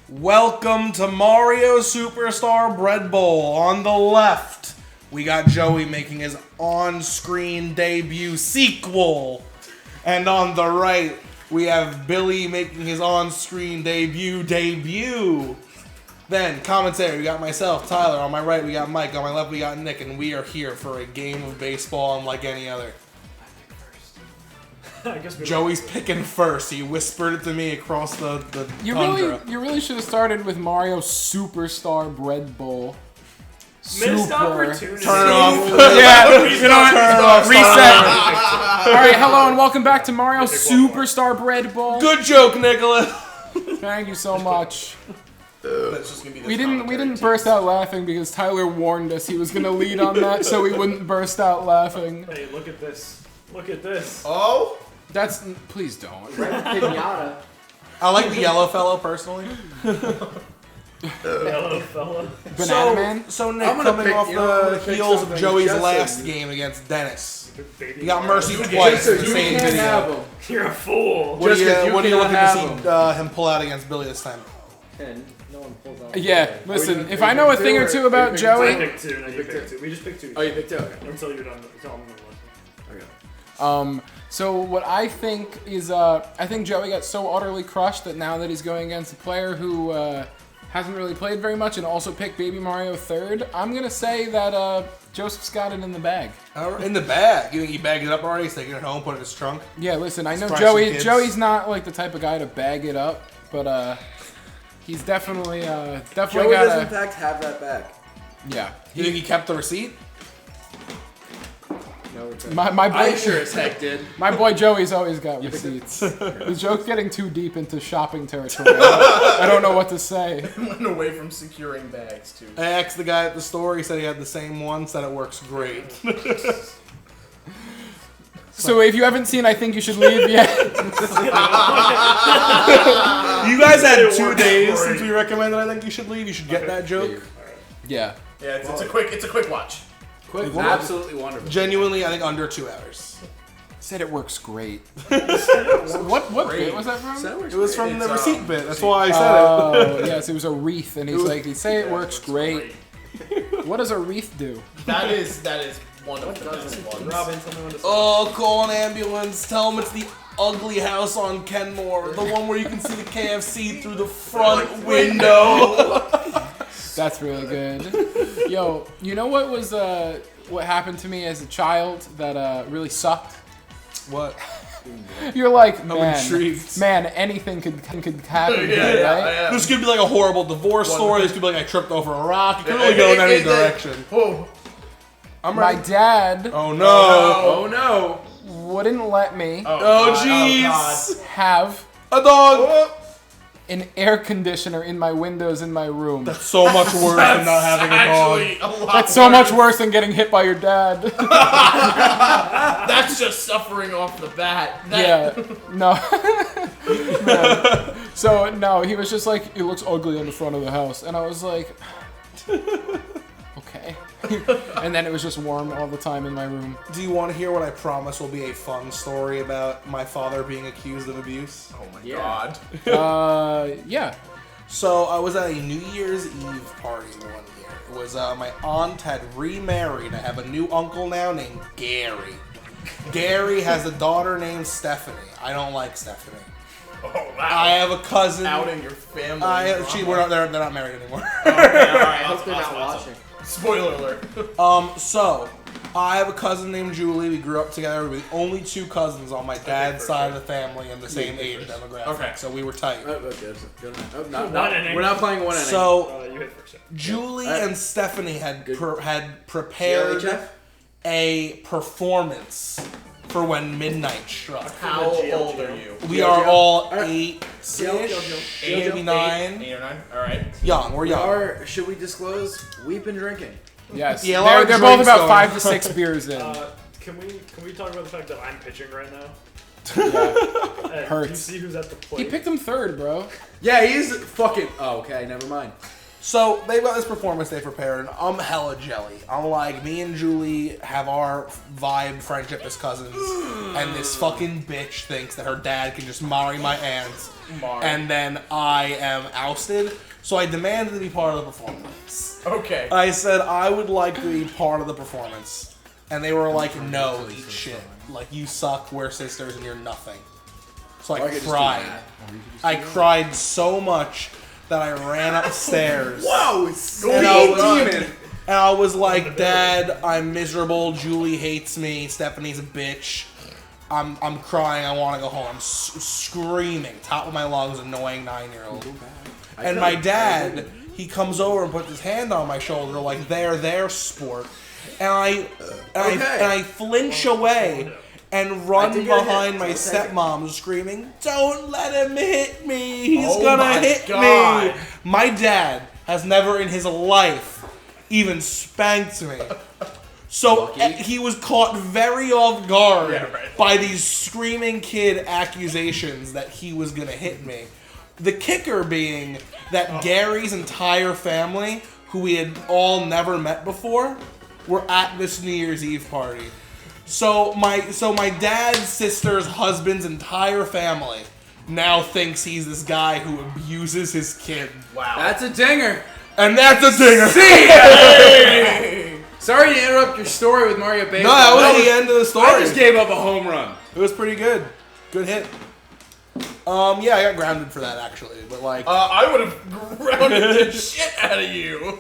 Welcome to Mario Superstar Bread Bowl. On the left, we got Joey making his on-screen debut sequel. And on the right, we have Billy making his on-screen debut. Then, commentary, we got myself, Tyler. On my right, we got Mike. On my left, we got Nick. And we are here for a game of baseball unlike any other. I guess Joey's picking first. He whispered it to me across the tundra. You really should have started with Mario Superstar Bread Bowl. Missed opportunity. Turn it off. Yeah, you know what? Reset. All right, hello and welcome back to Mario Superstar Bread Bowl. Good joke, Nicholas. Thank you so much. That's just gonna be We didn't burst out laughing because Tyler warned us he was gonna lead on that, so we wouldn't burst out laughing. Hey, look at this. Look at this. Oh? Please don't. Pinata. I like the yellow fellow personally. Yellow fella. Banana Man? So Nick, I'm gonna coming pick- off you know, I'm the gonna pick heels of something Joey's Justin- last game against Dennis, Baby you got Mario. mercy twice in the You same can't have video. them. You're a fool. What are Just 'cause you you looking cannot to have see him pull out against Billy this time? And no one pulls out. Yeah, listen, if I know a thing or two about I Joey... picked two. No, you picked two. We just picked two. Oh, you picked two? Okay. Until you're done. Until I'm done. So what I think is, I think Joey got so utterly crushed that now that he's going against a player who hasn't really played very much and also picked Baby Mario third, I'm gonna say that Joseph's got it in the bag. In the bag. You think he bagged it up already? He's taking it home, put it in his trunk. Yeah, listen, I know Surprise some kids. Joey's not like the type of guy to bag it up, but he's definitely Joey got does in fact have that back. yeah. You think he kept the receipt? No, it's My boy, I sure as heck did. my boy Joey's always got receipts. The joke's getting too deep into shopping territory. I don't know what to say. Went away from securing bags, too. I asked the guy at the store. He said he had the same one. Said it works great. So if you haven't seen I Think You Should Leave yet, You guys had It 2 works days great. since we recommended I Think You Should Leave. You should get that joke. yeah. Yeah, it's a quick watch. quick, Well, absolutely wonderful. Genuinely, I think under 2 hours. Said it works great. What bit was that from? It was from the receipt bit. That's why I said Oh, yes, it was a wreath, and he's like, "He say it works great." What does a wreath do? That is one of the best ones. Robin, tell me when to it. Oh, call an ambulance. Tell him it's the ugly house on Kenmore. The one where you can see the KFC through the front window. That's really good. Yo, you know what happened to me as a child that really sucked? What? You're like, I'm man, intrigued. anything could happen, Yeah, here, right? yeah. This could be like a horrible divorce story. This could be like I tripped over a rock. It could really go in any direction. Whoa. I'm My ready. dad Oh no. Oh no. wouldn't let me Oh God, jeez. have A dog. an air conditioner in my windows in my room. That's so much worse than not having a dog. Actually, a lot That's so much worse than getting hit by your dad. That's just suffering off the bat. Yeah, no. No. So, no, he was just like, it looks ugly on the front of the house. And I was like, okay. And then it was just warm all the time in my room. Do you want to hear what I promise will be a fun story about my father being accused of abuse? Oh my Yeah. god. Yeah. So I was at a New Year's Eve party one year. It was my aunt had remarried. I have a new uncle now named Gary. Gary has a daughter named Stephanie. I don't like Stephanie. Oh wow. I have a cousin. Outing your family. They're not married anymore. Okay, all right. I hope they're not watching. Spoiler alert. So I have a cousin named Julie. We grew up together. We were the only 2 cousins on my dad's side of the family in the same age demographic. Okay. So we were tight. Okay, good enough. Oh, One inning. We're not playing one inning. So You hit first. Julie Alright. and Stephanie had Good. prepared CLHF? a performance for when midnight struck. How old are you? We are all Alright. 8-ish, Eight, maybe 9. 8 or 9. All right. Young, we're young. Should we disclose we've been drinking? Yes. Yeah, a lot of they're both drinks about going 5 to 6 beers in. Can we talk about the fact that I'm pitching right now? Yeah. And Hurts. You see who's at the plate. He picked him third, bro. Yeah, he's fucking. Oh, okay, never mind. So they've got this performance they prepared, and I'm hella jelly. I'm like, me and Julie have our vibe friendship as cousins, and this fucking bitch thinks that her dad can just marry my aunts, and then I am ousted. So I demanded to be part of the performance. Okay. I said I would like to be part of the performance, and they were like, no, eat shit. Like, you suck, we're sisters, and you're nothing. So I cried. I cried so much that I ran upstairs. Whoa, and I was like, Dad, I'm miserable. Julie hates me. Stephanie's a bitch. I'm crying. I want to go home. I'm screaming, top of my lungs, annoying 9-year-old. And my dad, he comes over and puts his hand on my shoulder like they're their sport. And I flinch away and run behind my stepmom screaming, don't let him hit me. He's gonna hit me. My dad has never in his life even spanked me. So he was caught very off guard by these screaming kid accusations that he was gonna hit me. The kicker being that Gary's entire family, who we had all never met before, were at this New Year's Eve party. So my dad's sister's husband's entire family now thinks he's this guy who abuses his kid. Wow. That's a dinger. And that's a dinger. Sorry to interrupt your story with Mario Baseball. No, that was the end of the story. I just gave up a home run. It was pretty good. Good hit. Yeah, I got grounded for that actually, but like I would have grounded the shit out of you.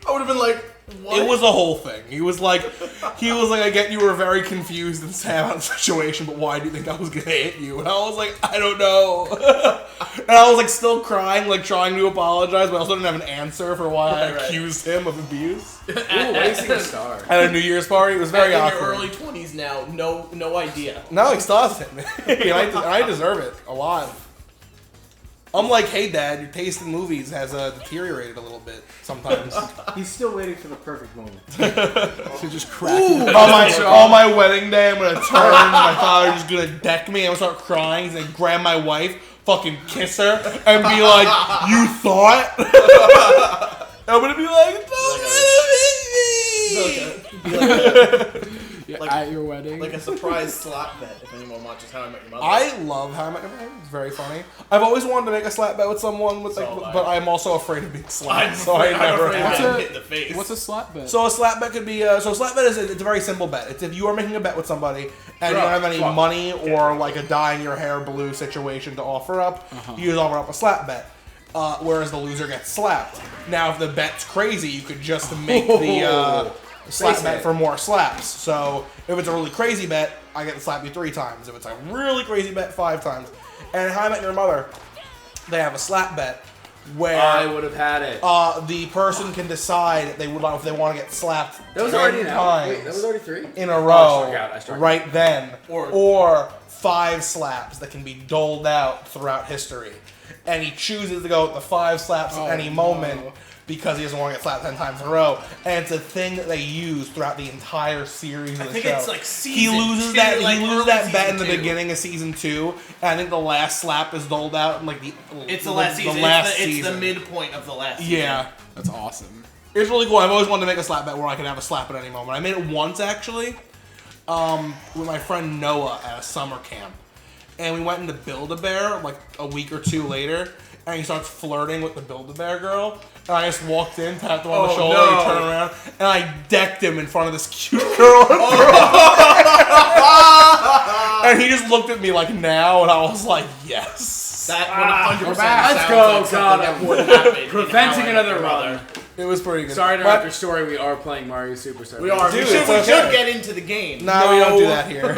I would have been like, what? It was a whole thing. He was like, I get you were very confused and sad about the situation, but why do you think I was gonna hit you? And I was like, I don't know. And I was like still crying, like trying to apologize, but I also didn't have an answer for why I accused him of abuse. Ooh, racing star. At a New Year's party, it was very in awkward. your early 20s now, no idea. No, exhausted. And I deserve it a lot. I'm like, hey dad, your taste in movies has deteriorated a little bit sometimes. He's still waiting for the perfect moment. So just crack. On my wedding day, I'm gonna turn. My father's just gonna deck me. I'm gonna start crying. He's gonna grab my wife, fucking kiss her, and be like, "You thought?" I'm gonna be like, "Don't let him hit me." At your wedding. Like a surprise slap bet if anyone watches How I Met Your Mother. I love How I Met Your Mother. It's very funny. I've always wanted to make a slap bet with someone, but I'm also afraid of being slapped, so I never have. hit in the face. What's a slap bet? So a slap bet could be a slap bet it's a very simple bet. It's if you are making a bet with somebody and you don't have any money or like a dyeing your hair blue situation to offer up, you just offer up a slap bet. Whereas the loser gets slapped. Now if the bet's crazy, you could just make the slap bet for more slaps. So if it's a really crazy bet, I get to slap you 3 times. If it's a really crazy bet, 5 times. And How I Met Your Mother, they have a slap bet where I would have had it. the person can decide if they want to get slapped That was 10 already times Wait, that was already 3? in a row I struck out. right then, Or- or 5 slaps that can be doled out throughout history. And he chooses to go with the 5 slaps at any moment because he doesn't want to get slapped 10 times in a row. And it's a thing that they use throughout the entire series of the think show. it's like he season loses 2, that like he loses early that bet in the season 2. beginning of season 2, and I think the last slap is doled out in like It's the last season. It's the midpoint of the last season. Yeah. That's awesome. It's really cool. I've always wanted to make a slap bet where I can have a slap at any moment. I made it once actually, with my friend Noah at a summer camp, and we went into Build-A-Bear like a week or 2 later, and he starts flirting with the Build-A-Bear girl, and I just walked in, tapped him on the shoulder, he turned around, and I decked him in front of this cute girl. And he just looked at me like now, and I was like, yes. That 100% Let's sounds go, like something God. that would happen. Preventing in How I Met another Your run. Mother. It was pretty good. Sorry to But- interrupt your story. We are playing Mario Superstar. We are. Dude, we it's should okay. get into the game. No, we don't do that here.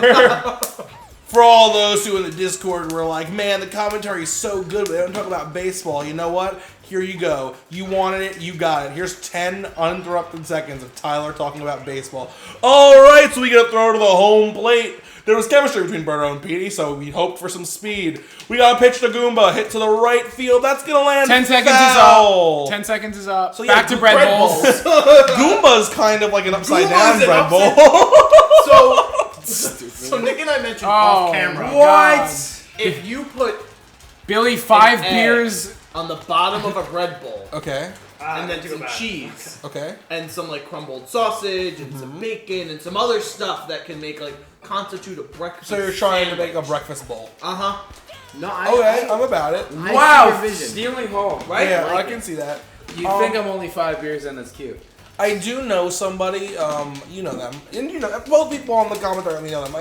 For all those who in the Discord were like, man, the commentary is so good, but they don't talk about baseball. You know what? Here you go. You wanted it, you got it. Here's 10 uninterrupted seconds of Tyler talking about baseball. All right, so we got to throw to the home plate. There was chemistry between Birdo and Petey, so we hoped for some speed. We got to pitch to Goomba, hit to the right field. That's going to land 10 seconds foul. is up. 10 seconds is up. So, yeah, Back to bread bowls. Goomba's kind of like an upside down Goomba's an bread bowl. So Nick and I mentioned Oh, off camera. God. If you put Billy, 5 an egg beers. on the bottom of a bread bowl Okay. and then to go some back. cheese, Okay. and some like crumbled sausage, and some bacon, and some other stuff that can make like constitute a breakfast. So you're trying to make a breakfast bowl. No, Okay, I'm about it. I Wow, see your vision. stealing home. Right? Yeah, Like I can see that. You think I'm only 5 beers in? That's cute. I do know somebody, you know them, and you know both people on the commentary. You know them.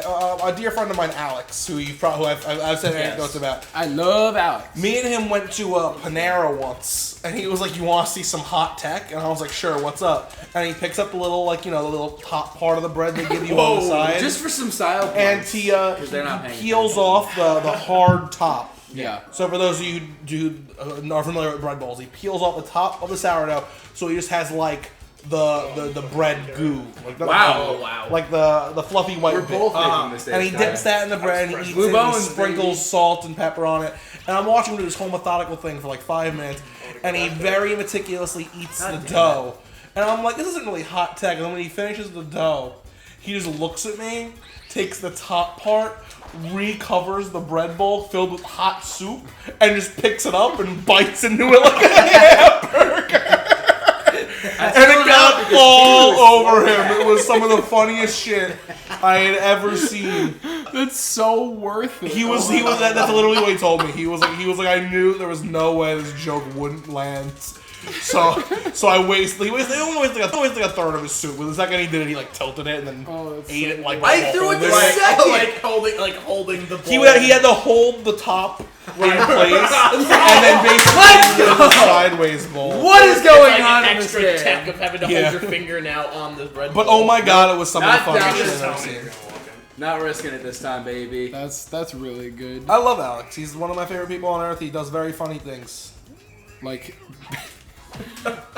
A dear friend of mine, Alex, who I've said anecdotes about. I love Alex. Me and him went to Panera once, and he was like, "You want to see some hot tech?" And I was like, "Sure, what's up?" And he picks up the little, like, you know, the little top part of the bread they give you on the side, Just for some style points. and he they're not paying peels off the hard top. Yeah. So for those of you who are familiar with bread bowls, he peels off the top of the sourdough, so he just has like the bread goo. Like the, Wow. Like the fluffy white We're bit. both making mistakes. And he dips that in the bread and he eats Blue it and Bones, sprinkles baby. salt and pepper on it. And I'm watching him do this whole methodical thing for like 5 minutes, and he very meticulously eats the dough. And I'm like, this isn't really hot tech. And then when he finishes the dough, he just looks at me, takes the top part, recovers the bread bowl filled with hot soup, and just picks it up and bites into it like a hamburger. And it got all over him. It was some of the funniest shit I had ever seen. That's so worth it. That's literally what he told me. He was like, I knew there was no way this joke wouldn't land. So I wasted. He only wasted like a third of his soup. But the second he did it, he like tilted it and then ate it like. I threw it the second. like holding the bowl. He had to hold the top in place and then basically do the sideways bowl. What is going It's like on an in this extra game? tech of having to Yeah. hold your finger now on the bread But bowl. oh my god, it was some of the Not funniest down shit this I've Tell me ever you're seen. gonna walk in. Not risking it this time, baby. That's really good. I love Alex. He's one of my favorite people on earth. He does very funny things. Like,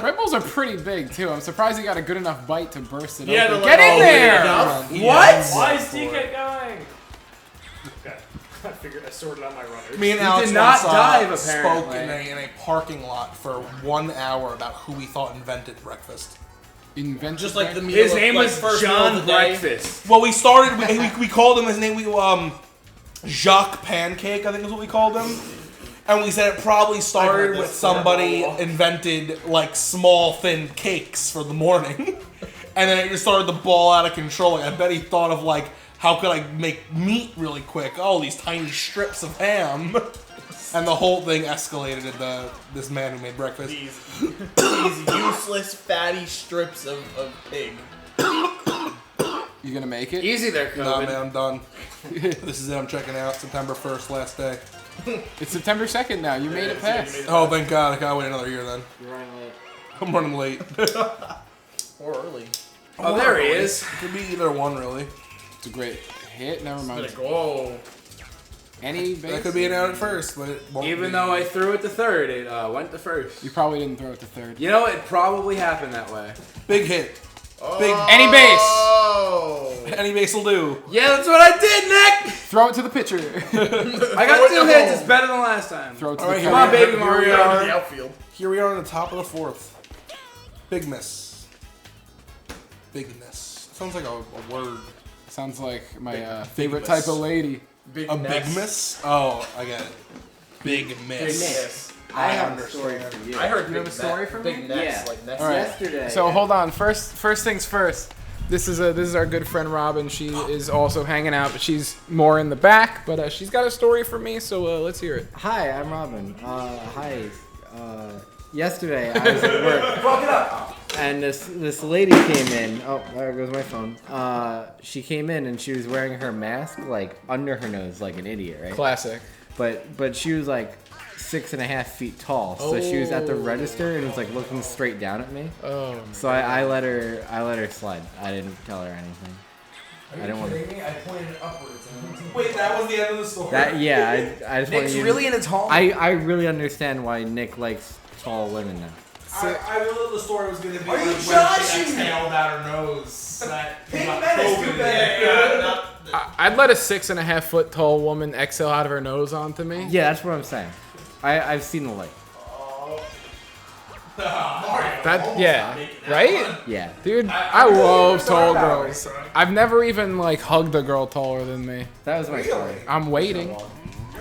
Red Bulls are pretty big too. I'm surprised he got a good enough bite to burst it Yeah, open. they're Get like, in oh, there! enough. What? Why is DK going? Okay, I figured I sorted out my runners. Me and He Alex did not once, dive, spoke apparently. in a parking lot for 1 hour about who we thought invented breakfast. Invented Just like the breakfast? meal. His name like was first meal John of the day. Breakfast. Well, we started. We called him his name. Jacques Pancake, I think is what we called him. And we said it probably started this with somebody before. invented like small thin cakes for the morning, and then it just started to ball out of control. Like, I bet he thought of like, how could I make meat really quick? Oh, these tiny strips of ham. And the whole thing escalated into this man who made breakfast. These useless fatty strips of pig. You gonna make it? Easy there, Nah, COVID. man, I'm done. This is it. I'm checking out. September 1st, last day. It's September 2nd now. You made it past. Oh, thank God. I gotta wait another year then. You're running late. I'm running late. Or early. Oh, there he is. Could be either one, really. It's a great hit. Never mind. Like, whoa. Any That base? could be an out at first, but it won't Even be. though I threw it to third, it went to first. You probably didn't throw it to third. You know, it probably happened that way. Big hit. Big. Any base. Oh. Any base will do. Yeah, that's what I did, Nick! Throw it to the pitcher. I got 2 hits. It's better than last time. Throw it to All the right, third. Come on, baby Here we Mario. are. In the outfield. Here we are on the top of the 4th. Big miss. Big miss. Sounds like a word. Sounds like my favorite type of lady. Big A mess. big miss? Oh, I get it. Big miss. Miss. I have a story for you. I heard You big have a story mess. for me? Big mess. Yeah. Like mess. All right. Yesterday. So hold on. First things first. This is our good friend Robin. She is also hanging out, but she's more in the back. But she's got a story for me, so let's hear it. Hi, I'm Robin. Hi. Yesterday I was at work. And this lady came in. Oh, there goes my phone. She came in and she was wearing her mask like under her nose, like an idiot, right? Classic. But she was like 6.5 feet tall, so she was at the register and was like looking straight down at me. Oh. So I let her slide. I didn't tell her anything. I didn't want to. me? I pointed upwards. Wait, that was the end of the story? That yeah, I just want Nick's you. really into tall. I really understand why Nick likes tall women now. I really thought the story was going to be Are you like when she joshing me? exhaled out her nose. That Big got menace, COVID. too bad. I'd let a 6.5 foot tall woman exhale out of her nose onto me. Yeah, that's what I'm saying. I've seen the light. That yeah, right? Yeah. Dude, I love tall girls. I've never even like hugged a girl taller than me. That was my story. I'm waiting.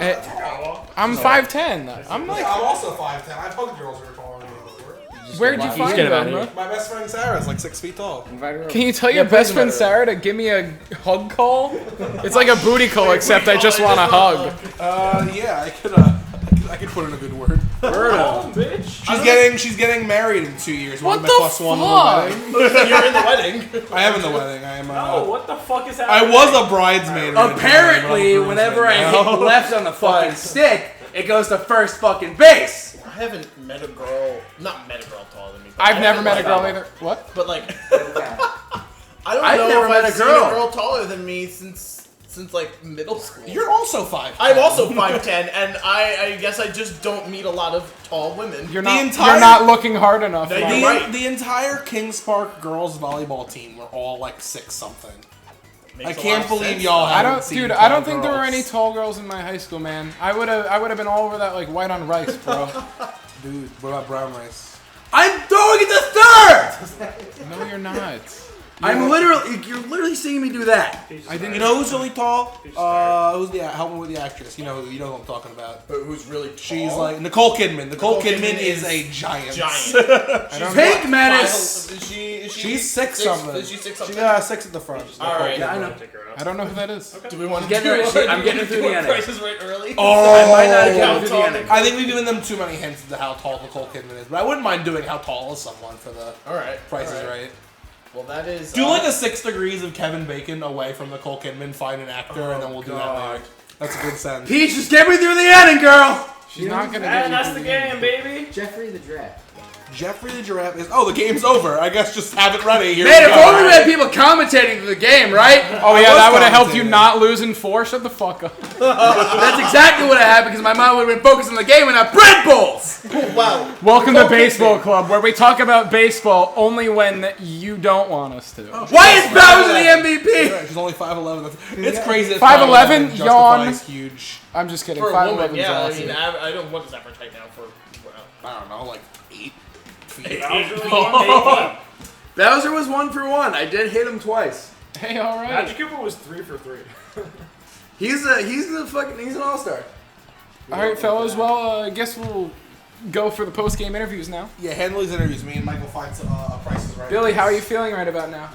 I'm 5'10". I'm like I'm also 5'10". I've hugged girls who are taller than me before. Where'd you find get him out them? of Huh? My best friend Sarah's like 6 feet tall. Invite her over. Can you tell your Yeah, best please friend invite her. Sarah to give me a hug call? It's like a booty call, except I just want a hug. Yeah, I could put in a good word. Oh, bitch. She's getting married in 2 years. What One of my the plus one in the fuck? wedding. You're in the wedding. I am in the wedding. I am. Oh, what the fuck is I happening? was a bridesmaid. originally, Apparently, but I'm a whenever I groomsman hit now. left on the fucking stick, it goes to first fucking base. I haven't met a girl, not met a girl taller than me. But I've I never haven't, met a like, girl either. What? But like, I don't I've know never if met I've a seen girl. a girl taller than me since like middle school. You're also 5'10". I'm also 5'10", and I guess I just don't meet a lot of tall women. You're The not. entire- You're not looking hard enough. No, Mike. you're right. The entire Kings Park girls volleyball team were all like 6 something. Makes I a can't lot of believe sense. y'all I haven't don't, seen dude. tall I don't think there were girls. any tall girls in my high school, man. I would have been all over that like white on rice, bro. Dude, what about brown rice? I'm throwing it to third. No, you're not. You're literally seeing me do that. I didn't. You know who's really tall? Who's the help me with the actress? You know who I'm talking about. But who's really tall? She's like Nicole Kidman. Nicole Kidman Kidman is is a giant. Pink Menace. Is she She's 6 something. Is she 6 something? She got 6 at the front. All right. Yeah, I know. I don't know who that is. Do we want to Getting her- I'm getting her through the inning. Prices right early. Oh, I might not have How gotten through tall- the inning. I think we've given them too many hints into how tall Nicole Kidman is, but I wouldn't mind doing how tall is someone for the All right. Price all is Right. Well, that is. Do like a 6 degrees of Kevin Bacon away from Nicole Kidman, find an actor, and then we'll do that later. That's a good sense. Peach, just get me through the inning, girl. She's not gonna. And get that's you the through game, baby. Jeffrey the Giraffe. Jeffrey the Giraffe is. Oh, the game's over. I guess just have it ready. Here Man, we if go. only we had people commentating the game, right? Oh yeah, was that would have helped you commentating. not lose in 4. Shut the fuck up. That's exactly what I had because my mind would have been focused on the game and not bread bowls. Wow. Welcome to Baseball Club, where we talk about baseball only when you don't want us to. Why is Bowser the MVP? She's only 5'11". It's crazy. that 5'11", justifies huge. I'm just kidding. For a 5'11" woman, is yeah. awesome. I mean, I don't. What is average height now for? I don't know, like 8 feet. Bowser was 1 for 1. I did hit him twice. Hey, all right. Magic Cooper was 3 for 3. He's an all-star. All right, fellas. Well, I guess we'll go for the post-game interviews now. Yeah, handle these interviews. Me and Michael find some prices right. Billy, how are you feeling right about now?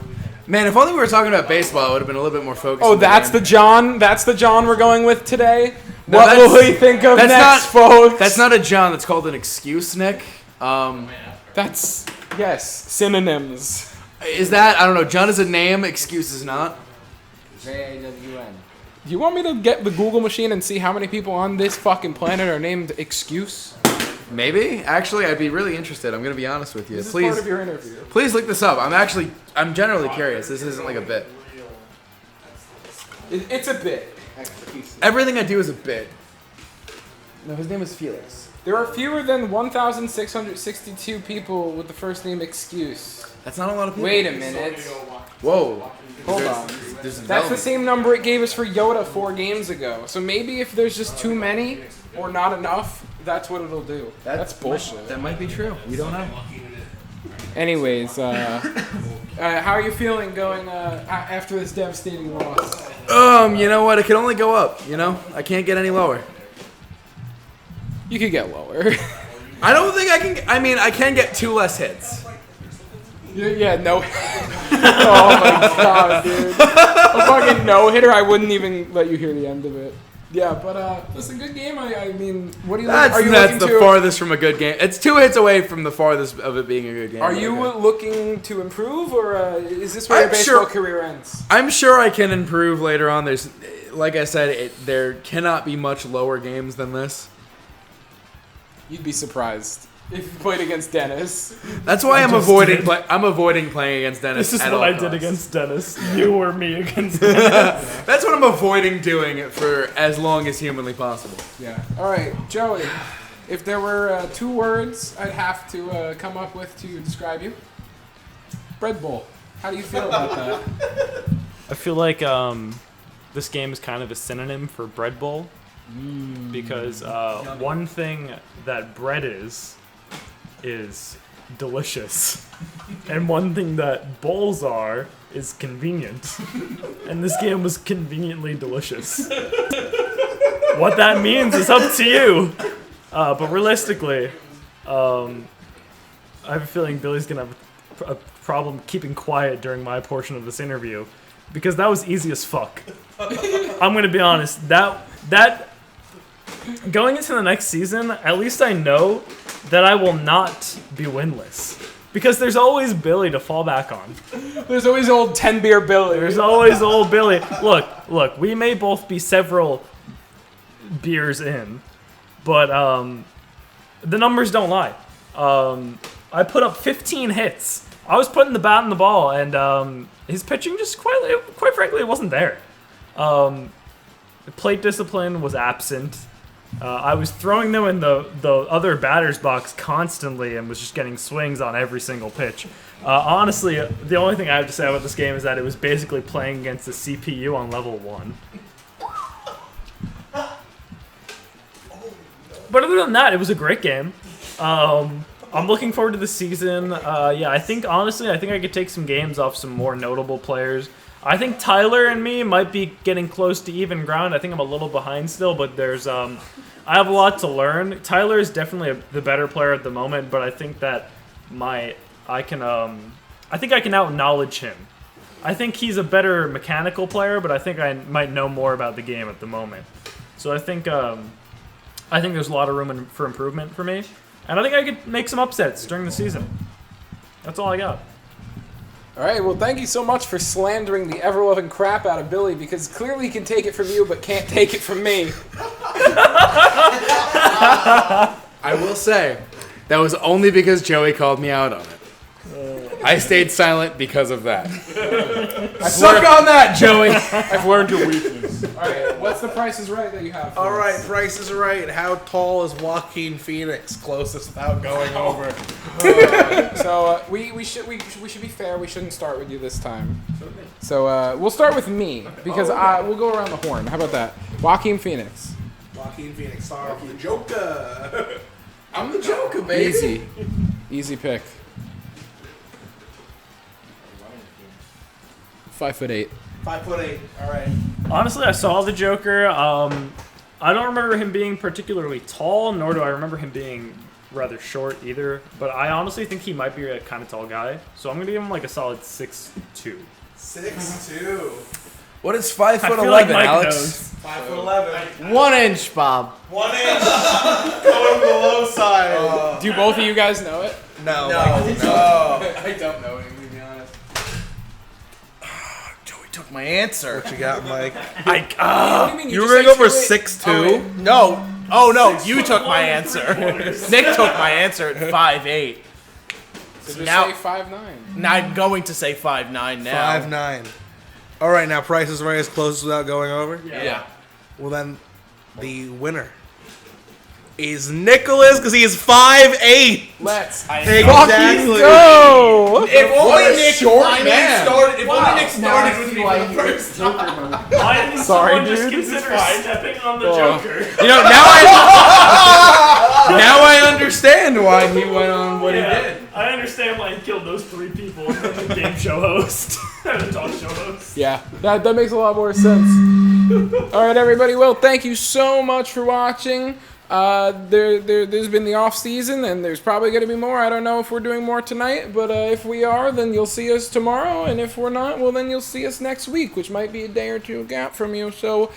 Man, if only we were talking about baseball, I would have been a little bit more focused. Oh, on that's game. the John. That's the John we're going with today. No, What that's- will we think of that's next, folks? That's not a John. That's called an excuse, Nick. That's yes. Synonyms. Is that I don't know. John is a name. Excuse is not. JAWN. Do you want me to get the Google machine and see how many people on this fucking planet are named Excuse? Maybe. Actually, I'd be really interested. I'm gonna be honest with you. This is Please, part of your interview. please look this up. I'm generally curious. This isn't like a bit. It's a bit. Everything I do is a bit. No, his name is Felix. There are fewer than 1,662 people with the first name Excuse. That's not a lot of people. Wait a minute. Whoa. Hold There's- on. there's That's the development. same number it gave us for Yoda 4 games ago. So maybe if there's just too many or not enough, that's what it'll do. That's bullshit. That might be true. We don't know. Anyways, how are you feeling going after this devastating loss? You know what? It can only go up. You know, I can't get any lower. You could get lower. I don't think I can. I mean, I can get 2 less hits. Yeah, no. Oh my god, dude. A fucking no hitter. I wouldn't even let you hear the end of it. Yeah, but it's a good game. I mean, what do you? That's are you that's looking the to? farthest from a good game. It's 2 hits away from the farthest of it being a good game. Are but you okay. looking to improve, or is this where your I'm baseball sure- career ends? I'm sure I can improve later on. There's, like I said, there cannot be much lower games than this. You'd be surprised if you played against Dennis. That's why I'm avoiding. I'm avoiding playing against Dennis. This is at what all I did costs. against Dennis. You or me against Dennis. That's what I'm avoiding doing it for as long as humanly possible. Yeah. All right, Joey. If there were 2 words I'd have to come up with to describe you, Bread Bowl. How do you feel about that? I feel like this game is kind of a synonym for bread bowl. Because one thing that bread is delicious. And one thing that bowls is convenient. And this game was conveniently delicious. What that means is up to you. But realistically, I have a feeling Billy's gonna have a problem keeping quiet during my portion of this interview, because that was easy as fuck. I'm gonna be honest. That going into the next season, at least I know that I will not be winless, because there's always Billy to fall back on. There's always old 10-beer Billy. There's always old Billy. Look. We may both be several beers in, but the numbers don't lie. I put up 15 hits. I was putting the bat in the ball, and his pitching just quite frankly, it wasn't there. Plate discipline was absent. I was throwing them in the other batter's box constantly and was just getting swings on every single pitch. Honestly, the only thing I have to say about this game is that it was basically playing against the CPU on level 1. But other than that, it was a great game. I'm looking forward to the season. I think I could take some games off some more notable players. I think Tyler and me might be getting close to even ground. I think I'm a little behind still, but there's I have a lot to learn. Tyler is definitely the better player at the moment, but I think that I can out-knowledge him. I think he's a better mechanical player, but I think I might know more about the game at the moment. So I think there's a lot of room for improvement for me, and I think I could make some upsets during the season. That's all I got. All right, well, thank you so much for slandering the ever-loving crap out of Billy, because clearly he can take it from you, but can't take it from me. I will say, that was only because Joey called me out on it. I stayed silent because of that. Suck on that, Joey! I've learned your weakness. All right, what's the Price is Right that you have for All right, us? Price is Right. How tall is Joaquin Phoenix? Closest without going over. So we should be fair. We shouldn't start with you this time. So we'll start with me, because we'll go around the horn. How about that? Joaquin Phoenix. Joaquin Phoenix, star of the Joker. I'm the Joker, baby. Easy pick. 5'8". 5'8". All right. Honestly, I saw the Joker. I don't remember him being particularly tall, nor do I remember him being rather short either. But I honestly think he might be a kind of tall guy. So I'm going to give him like a solid 6'2". 6'2". What is 5'11", I feel like Mike Alex? knows. 5'11". 1 inch, Bob. 1 inch. Going to the low side. Do both of you guys know it? No. I don't know him, to be honest. Joey took my answer. What you got, Mike? What do you mean? You were just going to go said for 2'8"? Oh, 6'2"? wait. No. Oh, no, you took my answer. Nick took my answer at 5'8". So just Now- say 5'9". Now I'm going to say 5'9" now. 5'9". All right, now Price is Right as close without going over? Yeah. Well, then the winner is Nicholas, because he is 5'8". Let's Exactly. go! If What only a Nick short finally man. started, if only Nick started with me for the first time. Why did Sorry, someone just dude. consider stepping on the Joker? You know, now I understand why he went on what he did. I understand why he killed those 3 people and then the game show host. The talk show host. Yeah, that makes a lot more sense. All right, everybody. Well, thank you so much for watching. There's been the off season, and there's probably going to be more. I don't know if we're doing more tonight, but if we are, then you'll see us tomorrow, and if we're not, well, then you'll see us next week, which might be a day or two gap from you. So.